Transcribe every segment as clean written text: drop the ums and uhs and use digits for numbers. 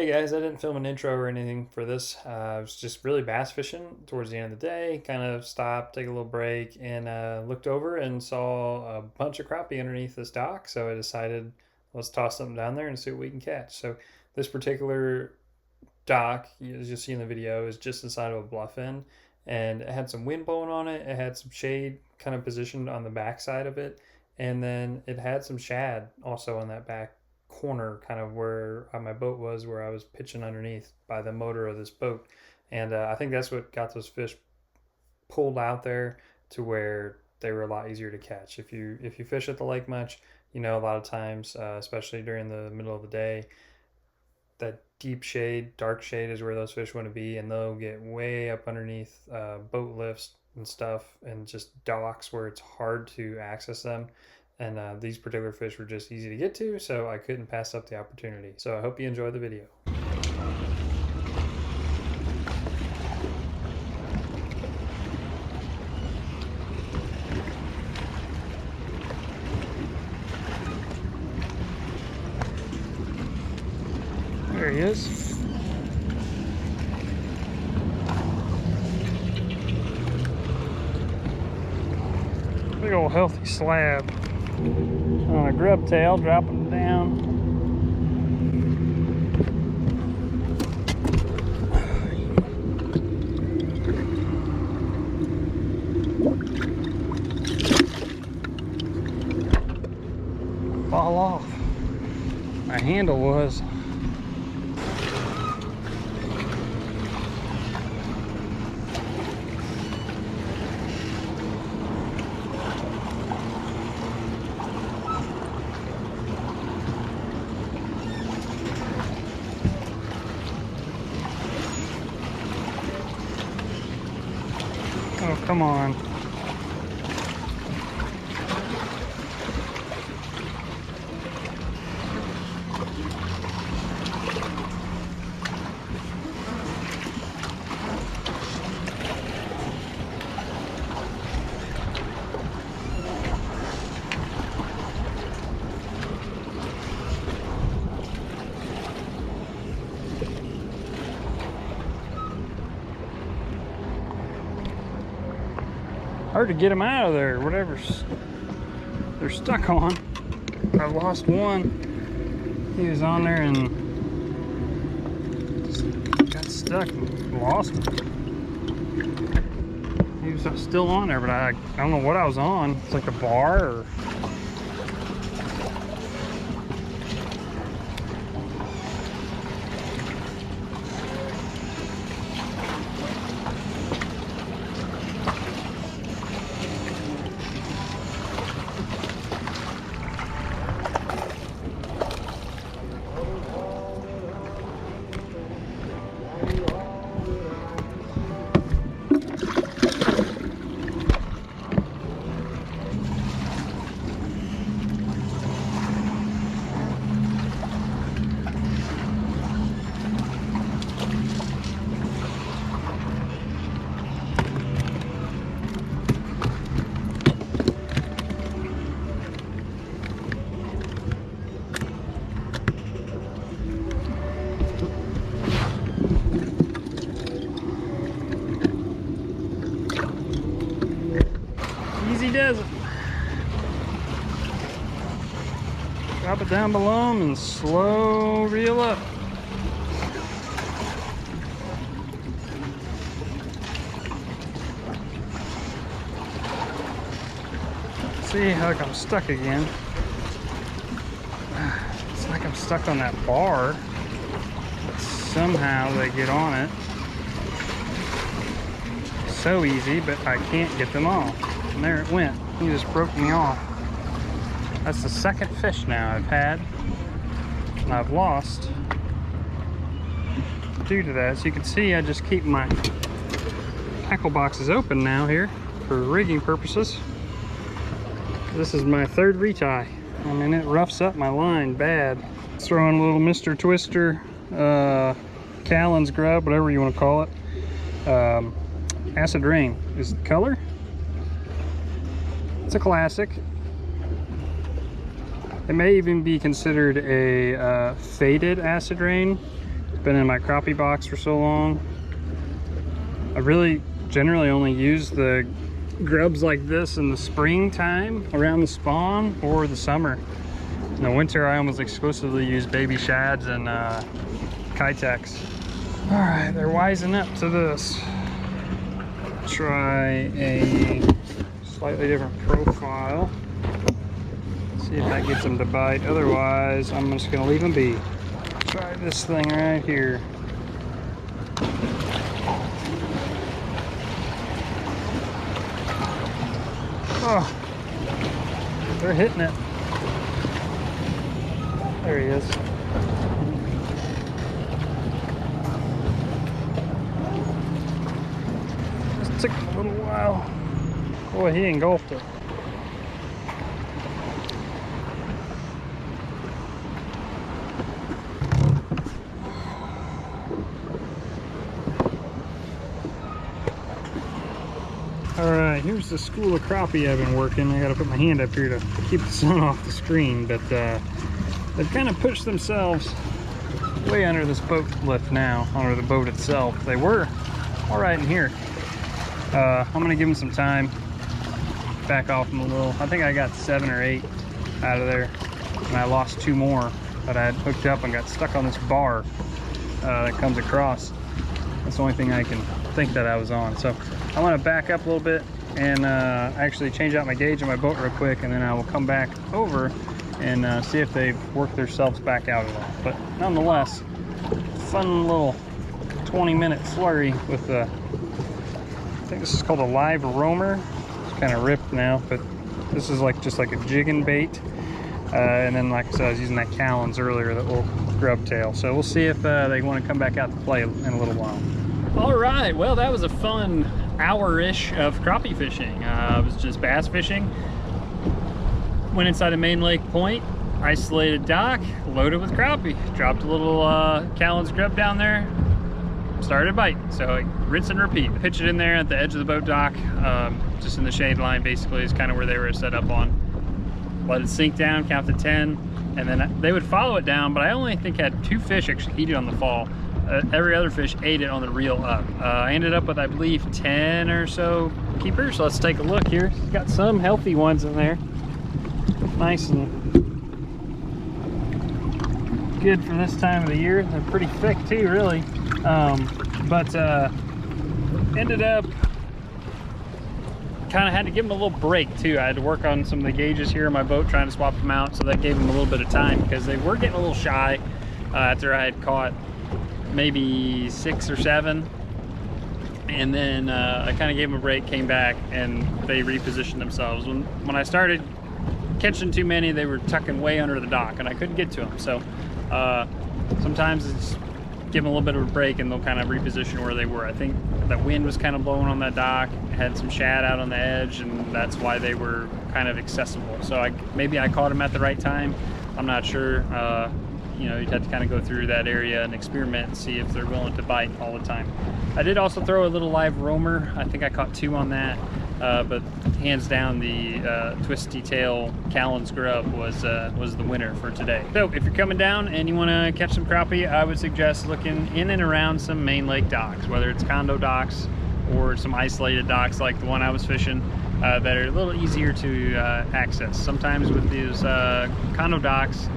Hey guys, I didn't film an intro or anything for this. I was just really bass fishing towards the end of the day. Kind of stopped, take a little break, and looked over and saw a bunch of crappie underneath this dock. So I decided let's toss something down there and see what we can catch. So this particular dock, as you'll see in the video, is just inside of a bluff end, and it had some wind blowing on it. It had some shade kind of positioned on the back side of it, and then it had some shad also on that back corner, kind of where my boat was, where I was pitching underneath by the motor of this boat. And I think that's what got those fish pulled out there to where they were a lot easier to catch. If you fish at the lake much, you know, a lot of times, especially during the middle of the day, that deep shade, dark shade is where those fish want to be, and they'll get way up underneath boat lifts and stuff, and just docks where it's hard to access them. And these particular fish were just easy to get to, so I couldn't pass up the opportunity. So I hope you enjoy the video. There he is. Big old healthy slab on a grub tail, dropping down. Fall off. My handle was. Oh, come on. Hard to get them out of there, whatever they're stuck on. I lost one. He was on there and just got stuck and lost him. He was still on there, but I don't know what I was on. It's like a bar or... Easy does it. Drop it down below him and slow reel up. See, like I'm stuck again. It's like I'm stuck on that bar. But somehow they get on it. So easy, but I can't get them off. And there it went. He just broke me off. That's the second fish now I've had, and I've lost due to that. So you can see I just keep my tackle boxes open now here for rigging purposes. This is my third retie. I mean, it roughs up my line bad. Throwing a little Mr. Twister, Callan's grub, whatever you want to call it. Acid Rain is the color. It's a classic. It may even be considered a faded acid rain been in my crappie box for so long. I really generally only use the grubs like this in the springtime around the spawn or the summer. In the winter, I almost exclusively use baby shads and Kitex. All right, they're wising up to this. Try a slightly different profile. See if that gets them to bite. Otherwise, I'm just gonna leave them be. Try this thing right here. Oh, they're hitting it. There he is. Just took him a little while. Boy, he engulfed it. Alright, here's the school of crappie I've been working. I gotta put my hand up here to keep the sun off the screen, but they've kind of pushed themselves way under this boat lift now, under the boat itself. They were all right in here. I'm gonna give them some time, back off them a little. I think I got 7 or 8 out of there, and I lost 2 more that I had hooked up and got stuck on this bar that comes across. That's the only thing I can think that I was on. So I want to back up a little bit and actually change out my gauge on my boat real quick, and then I will come back over and see if they've worked themselves back out at all. But nonetheless, fun little 20-minute flurry with I think this is called a live roamer. It's kind of ripped now, but this is like just like a jigging bait. And then, like I said, I was using that Callan's earlier, that little grub tail. So we'll see if they want to come back out to play in a little while. All right, well, that was a fun hour-ish of crappie fishing. I was just bass fishing. Went inside a main lake point, isolated dock, loaded with crappie. Dropped a little Callan's grub down there, started biting. So rinse and repeat. Pitch it in there at the edge of the boat dock, just in the shade line basically is kind of where they were set up on. Let it sink down, count to 10, and then they would follow it down, but I only think had 2 fish actually eat it on the fall. Every other fish ate it on the reel up. I ended up with, I believe, 10 or so keepers. So let's take a look here. Got some healthy ones in there. Nice and good for this time of the year. They're pretty thick too, really. Ended up kind of had to give them a little break too. I had to work on some of the gauges here in my boat, trying to swap them out. So that gave them a little bit of time because they were getting a little shy after I had caught maybe 6 or 7, and then I kind of gave them a break, came back, and they repositioned themselves. When I started catching too many, they were tucking way under the dock and I couldn't get to them. So sometimes it's give them a little bit of a break and they'll kind of reposition where they were. I think that wind was kind of blowing on that dock, had some shad out on the edge, and that's why they were kind of accessible. So maybe I caught them at the right time. I'm not sure. You know, you'd have to kind of go through that area and experiment and see if they're willing to bite all the time. I did also throw a little live roamer. I think I caught 2 on that, but hands down the twisty tail Callan's grub was the winner for today. So if you're coming down and you want to catch some crappie, I would suggest looking in and around some main lake docks, whether it's condo docks or some isolated docks like the one I was fishing, that are a little easier to access. Sometimes with these condo docks,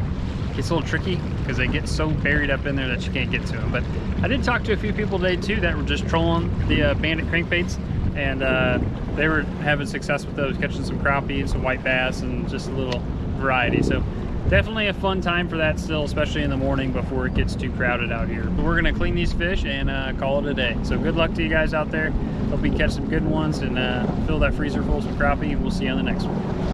it's a little tricky because they get so buried up in there that you can't get to them. But I did talk to a few people today too that were just trolling the bandit crankbaits, and they were having success with those, catching some crappie and some white bass and just a little variety. So definitely a fun time for that still, especially in the morning before it gets too crowded out here. But we're gonna clean these fish and call it a day. So good luck to you guys out there. Hope you catch some good ones and fill that freezer full of some crappie, and we'll see you on the next one.